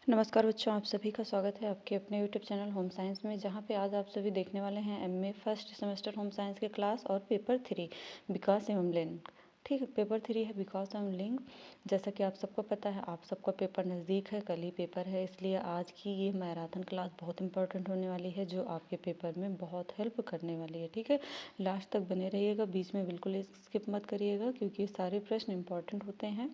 नमस्कार बच्चों, आप सभी का स्वागत है आपके अपने यूट्यूब चैनल होम साइंस में, जहां पे आज आप सभी देखने वाले हैं MA first semester home science के क्लास और पेपर 3 विकास एवं लिंक। ठीक है, पेपर 3 है विकास एवं लिंक। जैसा कि आप सबको पता है, आप सबका पेपर नज़दीक है, कल ही पेपर है, इसलिए आज की ये मैराथन क्लास बहुत इंपॉर्टेंट होने वाली है, जो आपके पेपर में बहुत हेल्प करने वाली है। ठीक है, लास्ट तक बने रहिएगा, बीच में बिल्कुल स्किप मत करिएगा, क्योंकि सारे प्रश्न इंपॉर्टेंट होते हैं।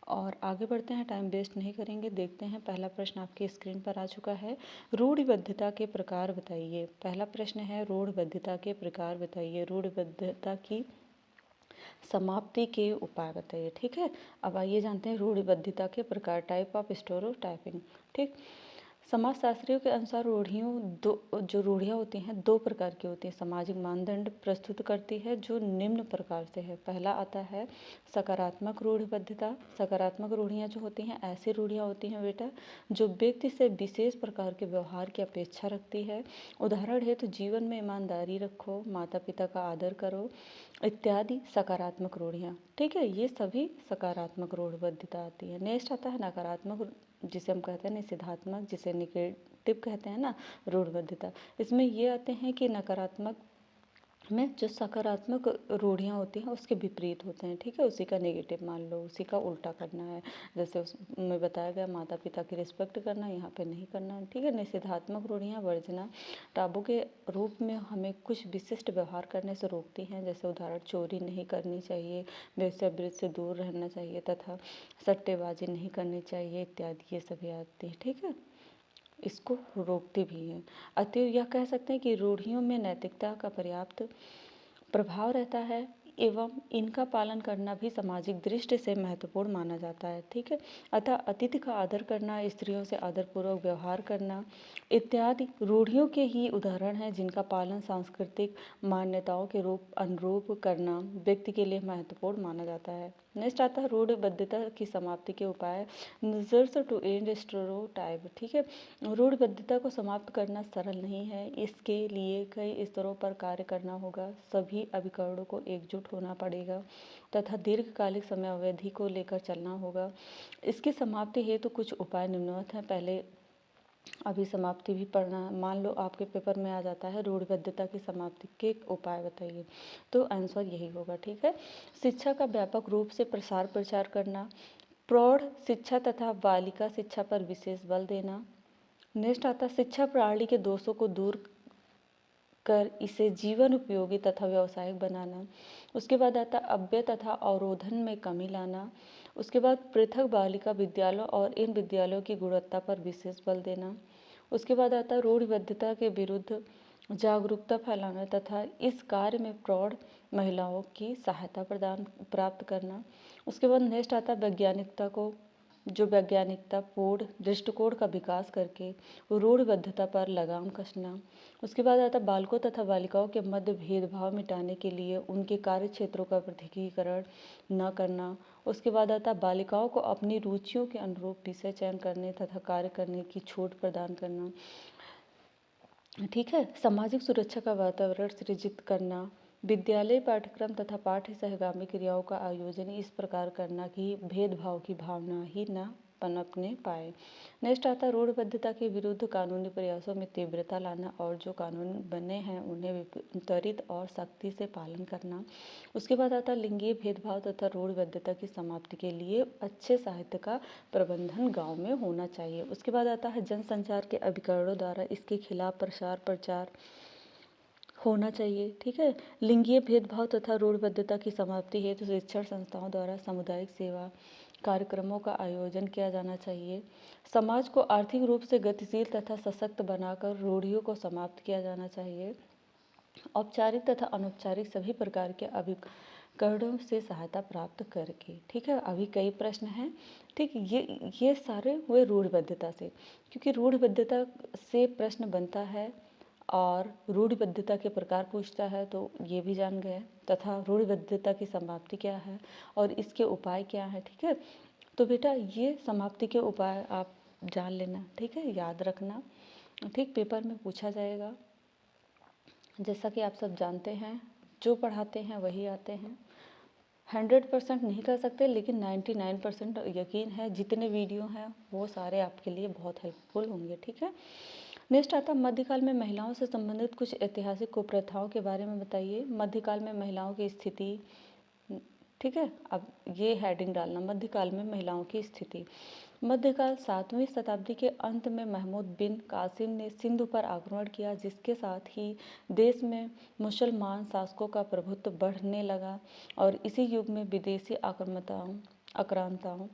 और आगे बढ़ते हैं, टाइम वेस्ट नहीं करेंगे। देखते हैं, पहला प्रश्न आपकी स्क्रीन पर आ चुका है। रूढ़िबद्धता के प्रकार बताइए। पहला प्रश्न है, रूढ़िबद्धता के प्रकार बताइए, रूढ़िबद्धता की समाप्ति के उपाय बताइए। ठीक है, अब आइए जानते हैं रूढ़िबद्धता के प्रकार, टाइप ऑफ स्टेरियोटाइपिंग। ठीक, समाजशास्त्रियों के अनुसार जो रूढ़ियाँ होती हैं दो प्रकार की होती हैं। सामाजिक मानदंड प्रस्तुत करती है जो निम्न प्रकार से है। पहला आता है सकारात्मक रूढ़िबद्धता। सकारात्मक रूढ़ियाँ जो होती हैं, ऐसी रूढ़ियाँ होती हैं बेटा जो व्यक्ति से विशेष प्रकार के व्यवहार की अपेक्षा रखती है। उदाहरण है तो जीवन में ईमानदारी रखो, माता पिता का आदर करो इत्यादि सकारात्मक रूढ़ियाँ। ठीक है, ये सभी सकारात्मक रूढ़िबद्धता आती है। नेक्स्ट आता है नकारात्मक, जिसे हम कहते हैं निषेधात्मक, जिसे निगेटिव कहते हैं ना, रूढ़िबद्धता। इसमें ये आते हैं कि नकारात्मक में जो सकारात्मक रूढ़ियाँ होती हैं उसके विपरीत होते हैं। ठीक है, उसी का नेगेटिव मान लो, उसी का उल्टा करना है। जैसे उसमें बताया गया माता पिता की रिस्पेक्ट करना, यहाँ पे नहीं करना है। ठीक है, निषेधात्मक रूढ़ियाँ वर्जना टाबू के रूप में हमें कुछ विशिष्ट व्यवहार करने से रोकती हैं। जैसे उदाहरण, चोरी नहीं करनी चाहिए, वेश्यावृत्ति से दूर रहना चाहिए तथा सट्टेबाजी नहीं करनी चाहिए इत्यादि, ये सभी आती है। ठीक है, इसको रोकते भी हैं। अतएव यह कह सकते हैं कि रूढ़ियों में नैतिकता का पर्याप्त प्रभाव रहता है एवं इनका पालन करना भी सामाजिक दृष्टि से महत्वपूर्ण माना जाता है। ठीक है, अतः अतिथि का आदर करना, स्त्रियों से आदरपूर्वक व्यवहार करना इत्यादि रूढ़ियों के ही उदाहरण हैं, जिनका पालन सांस्कृतिक मान्यताओं के अनुरूप करना व्यक्ति के लिए महत्वपूर्ण माना जाता है। नेक्स्ट आता है रूढ़िबद्धता की समाप्ति के उपाय, मेजर्स टू एंड स्टेरियोटाइप। ठीक है, रूढ़िबद्धता को समाप्त करना सरल नहीं है, इसके लिए कई स्तरों पर कार्य करना होगा। सभी अभिकरणों को एकजुट होना पड़ेगा तथा दीर्घकालिक समय अवधि को लेकर चलना होगा। इसकी समाप्ति हेतु कुछ उपाय निम्नवत हैं। पहले अभी समाप्ति भी पढ़ना, मान लो आपके पेपर में आ जाता है रूढ़िबद्धता की समाप्ति के उपाय बताइए, तो आंसर यही होगा। ठीक है, शिक्षा का व्यापक रूप से प्रसार प्रचार करना, प्रौढ़ शिक्षा तथा बालिका शिक्षा पर विशेष बल देना। नेक्स्ट आता है शिक्षा प्रणाली के दोषों को दूर कर इसे जीवन उपयोगी तथा व्यावसायिक बनाना। उसके बाद आता अव्यय तथा अवरोधन में कमी लाना। उसके बाद पृथक बालिका विद्यालयों और इन विद्यालयों की गुणवत्ता पर विशेष बल देना। उसके बाद आता रूढ़िबद्धता के विरुद्ध जागरूकता फैलाना तथा इस कार्य में प्रौढ़ महिलाओं की सहायता प्रदान प्राप्त करना। उसके बाद नेक्स्ट आता वैज्ञानिकता को, जो वैज्ञानिकता पूर्ण दृष्टिकोण का विकास करके रूढ़िबद्धता पर लगाम कसना। उसके बाद आता बालकों तथा बालिकाओं के मध्य भेदभाव मिटाने के लिए उनके कार्य क्षेत्रों का पृथकीकरण न करना। उसके बाद आता बालिकाओं को अपनी रुचियों के अनुरूप विषय चयन करने तथा कार्य करने की छूट प्रदान करना। ठीक है, सामाजिक सुरक्षा का वातावरण सृजित करना, विद्यालय पाठ्यक्रम तथा पाठ्य सहगामी क्रियाओं का आयोजन इस प्रकार करना कि भेदभाव की भावना ही न पनपने पाए। नेक्स्ट आता रूढ़िबद्धता के विरुद्ध कानूनी प्रयासों में तीव्रता लाना और जो कानून बने हैं उन्हें त्वरित और सख्ती से पालन करना। उसके बाद आता लिंगीय भेदभाव तथा रूढ़िबद्धता की समाप्ति के लिए अच्छे साहित्य का प्रबंधन गांव में होना चाहिए। उसके बाद आता है जनसंचार के अभिकरणों द्वारा इसके खिलाफ प्रसार प्रचार होना चाहिए। ठीक है, लिंगीय भेदभाव तथा रूढ़िबद्धता की समाप्ति हेतु शिक्षण संस्थाओं द्वारा सामुदायिक सेवा कार्यक्रमों का आयोजन किया जाना चाहिए। समाज को आर्थिक रूप से गतिशील तथा सशक्त बनाकर रूढ़ियों को समाप्त किया जाना चाहिए। औपचारिक तथा अनौपचारिक सभी प्रकार के अभिकरणों से सहायता प्राप्त करके। ठीक है, अभी कई प्रश्न हैं। ठीक, ये सारे हुए रूढ़िबद्धता से, क्योंकि रूढ़िबद्धता से प्रश्न बनता है और रूढ़िबद्धता के प्रकार पूछता है, तो ये भी जान गए तथा रूढ़िबद्धता की समाप्ति क्या है और इसके उपाय क्या है। ठीक है, तो बेटा ये समाप्ति के उपाय आप जान लेना। ठीक है, याद रखना। ठीक, पेपर में पूछा जाएगा। जैसा कि आप सब जानते हैं, जो पढ़ाते हैं वही आते हैं। 100% नहीं कर सकते, लेकिन 99% यकीन है जितने वीडियो हैं वो सारे आपके लिए बहुत हेल्पफुल होंगे। ठीक है, नेक्स्ट आता है मध्यकाल में महिलाओं से संबंधित कुछ ऐतिहासिक कुप्रथाओं के बारे में बताइए। मध्यकाल में महिलाओं की स्थिति, ठीक है, अब ये हेडिंग डालना, मध्यकाल में महिलाओं की स्थिति। मध्यकाल 7वीं शताब्दी के अंत में महमूद बिन कासिम ने सिंधु पर आक्रमण किया, जिसके साथ ही देश में मुसलमान शासकों का प्रभुत्व बढ़ने लगा और इसी युग में विदेशी आक्रांताओं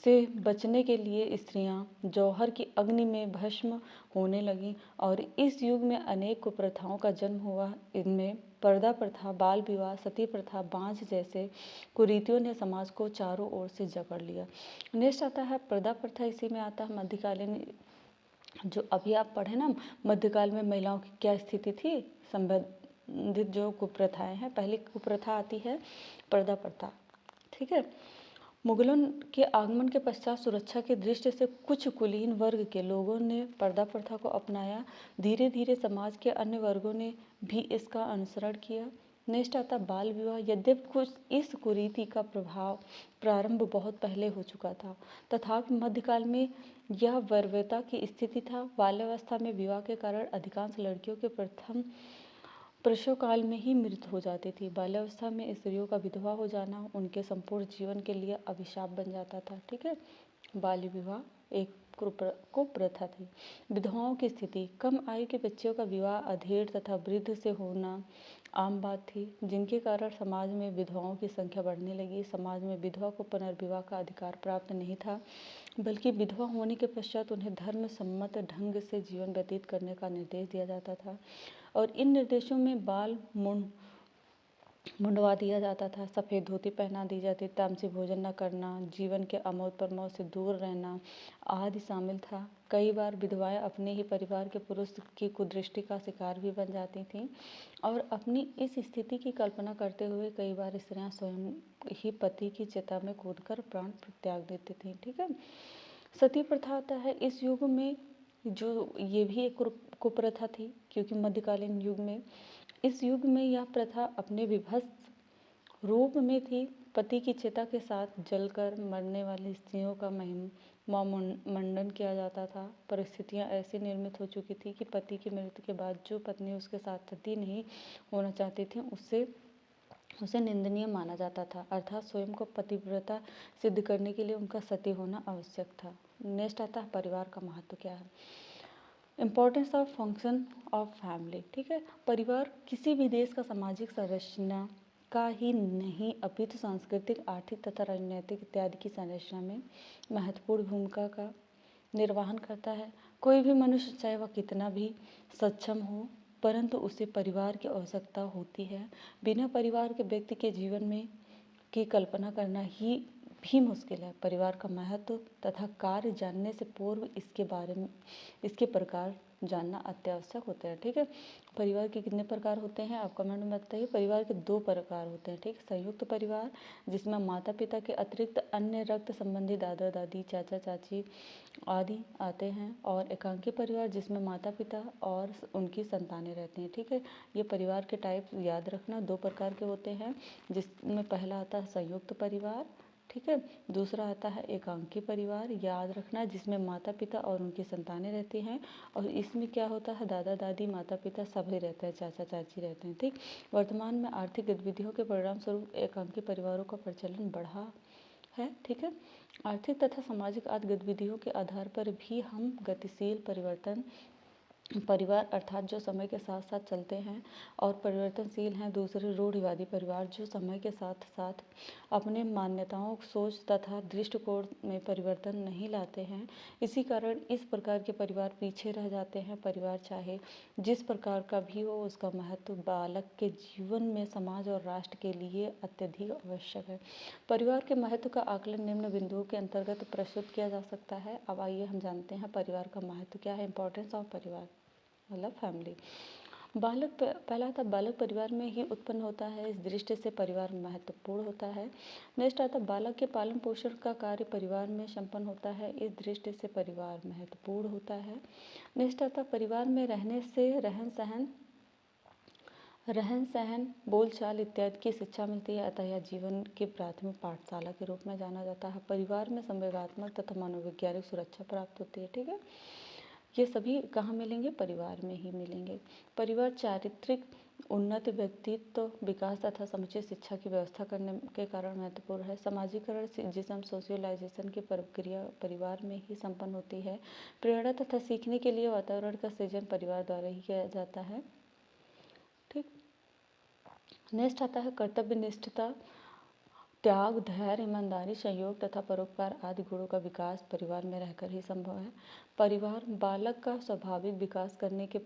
से बचने के लिए स्त्रियां जौहर की अग्नि में भस्म होने लगीं और इस युग में अनेक कुप्रथाओं का जन्म हुआ। इनमें पर्दा प्रथा, बाल विवाह, सती प्रथा, बांझ जैसे कुरीतियों ने समाज को चारों ओर से जकड़ लिया। नेक्स्ट आता है पर्दा प्रथा, इसी में आता है मध्यकालीन, जो अभी आप पढ़े ना, मध्यकाल में महिलाओं की क्या स्थिति थी, संबंधित जो कुप्रथाएं हैं। पहली कुप्रथा आती है पर्दा प्रथा। ठीक है, मुगलों के आगमन के पश्चात सुरक्षा की दृष्टि से कुछ कुलीन वर्ग के लोगों ने पर्दा प्रथा को अपनाया। धीरे धीरे समाज के अन्य वर्गों ने भी इसका अनुसरण किया। नेक्स्ट आता बाल विवाह। यद्यपि कुछ इस कुरीति का प्रारंभ बहुत पहले हो चुका था, तथापि मध्यकाल में यह वैरवता की स्थिति था। बाल्यावस्था में विवाह के कारण अधिकांश लड़कियों के प्रथम प्रसव काल में ही मृत्यु हो जाती थी। बाल्यावस्था में स्त्रियों का विधवा हो जाना उनके संपूर्ण जीवन के लिए अभिशाप बन जाता था। ठीक है, बाल्य विवाह एक कुप्रथा थी। विधवाओं की स्थिति, कम आयु के बच्चों का विवाह अधेड़ तथा वृद्ध से होना आम बात थी, जिनके कारण समाज में विधवाओं की संख्या बढ़ने लगी। समाज में विधवा को पुनर्विवाह का अधिकार प्राप्त नहीं था, बल्कि विधवा होने के पश्चात उन्हें धर्म सम्मत ढंग से जीवन व्यतीत करने का निर्देश दिया जाता था और इन निर्देशों में बाल मुंडवा दिया जाता था, सफ़ेद धोती पहना दी जाती, तामसी भोजन न करना, जीवन के अमोद प्रमोद से दूर रहना आदि शामिल था। कई बार विधवाएं अपने ही परिवार के पुरुष की कुदृष्टि का शिकार भी बन जाती थीं और अपनी इस स्थिति की कल्पना करते हुए कई बार स्त्रियां स्वयं ही पति की चिता में कूदकर प्राण त्याग देती थीं। ठीक है, सती प्रथा आता है इस युग में, जो ये भी एक कुप्रथा थी, क्योंकि मध्यकालीन युग में, इस युग में यह प्रथा अपने विभत्स रूप में थी। पति की चिता के साथ जलकर मरने वाली स्त्रियों का मुंडन किया जाता था। परिस्थितियां ऐसी निर्मित हो चुकी थी कि पति की मृत्यु के बाद जो पत्नी उसके साथ सती नहीं होना चाहती थी उसे निंदनीय माना जाता था, अर्थात स्वयं को पतिव्रता सिद्ध करने के लिए उनका सती होना आवश्यक था। नेक्स्ट आता है परिवार का महत्व क्या है। Importance of function of family. ठीक है, परिवार किसी भी देश का सामाजिक संरचना का ही नहीं अपितु सांस्कृतिक, आर्थिक तथा राजनीतिक इत्यादि की संरचना में महत्वपूर्ण भूमिका का निर्वहन करता है। कोई भी मनुष्य चाहे वह कितना भी सक्षम हो, परंतु उसे परिवार की आवश्यकता होती है। बिना परिवार के व्यक्ति के जीवन में की कल्पना करना ही भी मुश्किल है। परिवार का महत्व तथा कार्य जानने से पूर्व इसके प्रकार जानना अत्यावश्यक होता है। ठीक है, परिवार के कितने प्रकार होते हैं आप कमेंट में बताइए। परिवार के 2 प्रकार होते हैं। ठीक, संयुक्त परिवार जिसमें माता पिता के अतिरिक्त अन्य रक्त संबंधी दादा दादी, चाचा चाची आदि आते हैं, और एकांकी परिवार जिसमें माता पिता और उनकी संतानें रहती हैं। ठीक है, ये परिवार के टाइप याद रखना 2 प्रकार के होते हैं, जिसमें पहला आता है संयुक्त परिवार। ठीक है, दूसरा आता है एकांकी परिवार, याद रखना, जिसमें माता पिता और उनकी संतानें रहती हैं, और इसमें क्या होता है दादा दादी माता पिता सभी रहते हैं, चाचा चाची रहते हैं। ठीक, वर्तमान में आर्थिक गतिविधियों के परिणाम स्वरूप एकांकी परिवारों का प्रचलन बढ़ा है। ठीक है, आर्थिक तथा सामाजिक आदि गतिविधियों के आधार पर भी हम गतिशील परिवर्तन परिवार अर्थात जो समय के साथ साथ चलते हैं और परिवर्तनशील हैं। दूसरे रूढ़िवादी परिवार जो समय के साथ साथ अपने मान्यताओं, सोच तथा दृष्टिकोण में परिवर्तन नहीं लाते हैं। इसी कारण इस प्रकार के परिवार पीछे रह जाते हैं। परिवार चाहे जिस प्रकार का भी हो, उसका महत्व बालक के जीवन में समाज और राष्ट्र के लिए अत्यधिक आवश्यक है। परिवार के महत्व का आकलन निम्न बिंदुओं के अंतर्गत प्रस्तुत किया जा सकता है। अब आइए हम जानते हैं परिवार का महत्व क्या है। इंपॉर्टेंस ऑफ परिवार मतलब फैमिली। पहला था बालक परिवार में ही उत्पन्न होता है, इस दृष्टि से परिवार महत्वपूर्ण होता है। नेक्स्ट आता बालक के पालन पोषण का कार्य परिवार में संपन्न होता है, इस दृष्टि से परिवार महत्वपूर्ण होता है। नेक्स्ट आता परिवार में रहने से रहन सहन रहन सहन, बोलचाल इत्यादि की शिक्षा मिलती है, अतः यह जीवन की प्राथमिक पाठशाला के रूप में जाना जाता है। परिवार में संवेगात्मक तथा मनोवैज्ञानिक सुरक्षा प्राप्त होती है। ठीक है, ये सभी कहाँ मिलेंगे? परिवार में ही मिलेंगे। परिवार चारित्रिक उन्नति, व्यक्तित्व विकास तथा समुचित शिक्षा की व्यवस्था करने के कारण महत्वपूर्ण है। समाजीकरण जिसम सोशलाइजेशन की प्रक्रिया परिवार में ही संपन्न होती है। प्रेरणा तथा सीखने के लिए वातावरण का सृजन परिवार द्वारा ही किया जाता है। ठीक, नेक्स्ट आता है कर्तव्य निष्ठता, त्याग, धैर्य, ईमानदारी, सहयोग तथा परोपकार आदि गुणों का विकास परिवार में रहकर ही संभव है। परिवार बालक का स्वाभाविक विकास करने के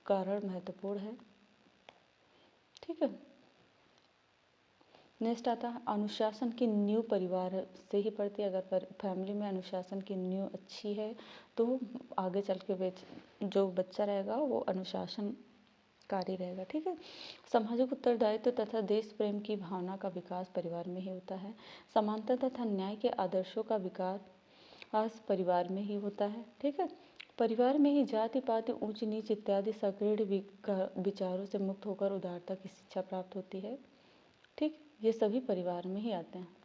कारण महत्वपूर्ण है। ठीक है, नेक्स्ट आता है अनुशासन की नींव परिवार से ही पड़ती है। अगर फैमिली में अनुशासन की नींव अच्छी है तो आगे चल के जो बच्चा रहेगा वो अनुशासन कार्य रहेगा। ठीक है, सामाजिक उत्तरदायित्व तथा देश प्रेम की भावना का विकास परिवार में ही होता है। समानता तथा न्याय के आदर्शों का विकास परिवार में ही होता है। ठीक है, परिवार में ही जाति पाति ऊंच नीच इत्यादि सकृण विचारों से मुक्त होकर उदारता की शिक्षा प्राप्त होती है। ठीक, ये सभी परिवार में ही आते हैं।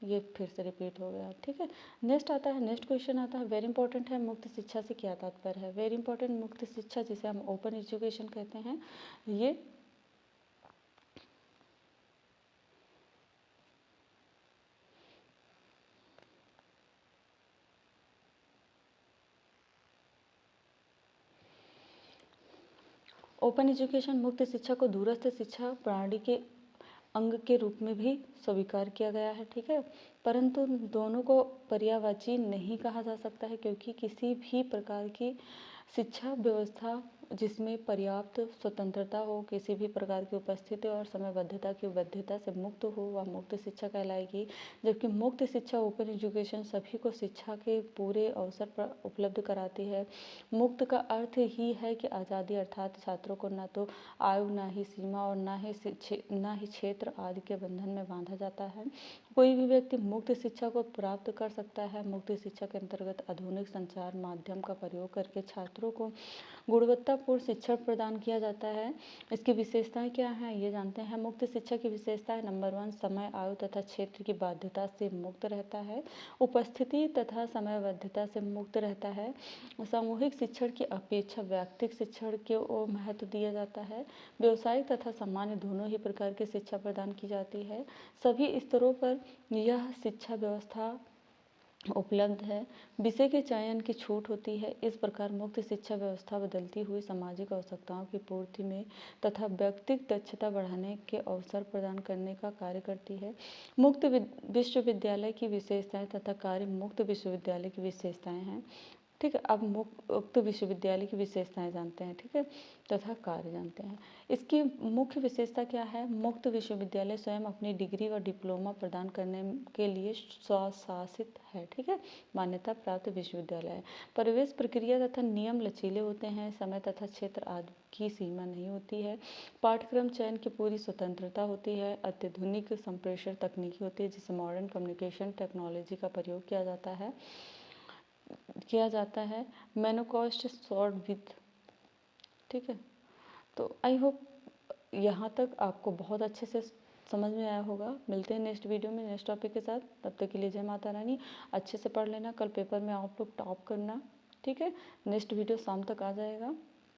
ये फिर से रिपीट हो गया। ठीक है, नेक्स्ट आता है, नेक्स्ट क्वेश्चन आता है, वेरी इंपॉर्टेंट है, मुक्त शिक्षा से क्या तात्पर्य है? वेरी इंपॉर्टेंट, मुक्त शिक्षा जिसे हम ओपन एजुकेशन कहते हैं, ये ओपन एजुकेशन मुक्त शिक्षा को दूरस्थ शिक्षा प्रणाली के अंग के रूप में भी स्वीकार किया गया है। ठीक है, परंतु दोनों को पर्यायवाची नहीं कहा जा सकता है, क्योंकि किसी भी प्रकार की शिक्षा व्यवस्था जिसमें पर्याप्त स्वतंत्रता हो, किसी भी प्रकार की उपस्थिति और समयबद्धता की बाध्यता से मुक्त हो, वह मुक्त शिक्षा कहलाएगी। जबकि मुक्त शिक्षा ओपन एजुकेशन सभी को शिक्षा के पूरे अवसर पर उपलब्ध कराती है। मुक्त का अर्थ ही है कि आज़ादी, अर्थात छात्रों को न तो आयु, ना ही सीमा और ना ही क्षेत्र आदि के बंधन में बांधा जाता है। कोई भी व्यक्ति मुक्त शिक्षा को प्राप्त कर सकता है। मुक्त शिक्षा के अंतर्गत आधुनिक संचार माध्यम का प्रयोग करके छात्रों को गुणवत्तापूर्ण शिक्षण प्रदान किया जाता है। इसकी विशेषताएं क्या हैं, ये जानते हैं। मुक्त शिक्षा की विशेषताएं, नंबर 1, समय, आयु तथा क्षेत्र की बाध्यता से मुक्त रहता है। उपस्थिति तथा समयबद्धता से मुक्त रहता है। सामूहिक शिक्षण की अपेक्षा व्यक्तिगत शिक्षण को महत्व दिया जाता है। व्यावसायिक तथा सामान्य दोनों ही प्रकार की शिक्षा प्रदान की जाती है। सभी स्तरों पर यह शिक्षा व्यवस्था उपलब्ध है। विषय के चयन की छूट होती है। इस प्रकार मुक्त शिक्षा व्यवस्था बदलती हुई सामाजिक आवश्यकताओं की पूर्ति में तथा व्यक्तिगत दक्षता बढ़ाने के अवसर प्रदान करने का कार्य करती है। मुक्त विश्वविद्यालय की विशेषताएं तथा कार्य मुक्त विश्वविद्यालय की विशेषताएं हैं। ठीक है, अब मुक्त विश्वविद्यालय की विशेषताएं जानते हैं। ठीक है, तथा कार्य जानते हैं। इसकी मुख्य विशेषता क्या है? मुक्त विश्वविद्यालय स्वयं अपनी डिग्री व डिप्लोमा प्रदान करने के लिए स्वशासित है। ठीक है, मान्यता प्राप्त विश्वविद्यालय है। प्रवेश प्रक्रिया तथा नियम लचीले होते हैं। समय तथा क्षेत्र आदि की सीमा नहीं होती है। पाठ्यक्रम चयन की पूरी स्वतंत्रता होती है। अत्याधुनिक संप्रेषण तकनीकी होती है, जिसे मॉडर्न कम्युनिकेशन टेक्नोलॉजी का प्रयोग किया जाता है। मेनोकॉस्ट शॉर्ट विथ। ठीक है, तो आई होप यहाँ तक आपको बहुत अच्छे से समझ में आया होगा। मिलते हैं नेक्स्ट वीडियो में नेक्स्ट टॉपिक के साथ। तब तक के लिए जय माता रानी। अच्छे से पढ़ लेना, कल पेपर में आप लोग टॉप करना। ठीक है, नेक्स्ट वीडियो शाम तक आ जाएगा।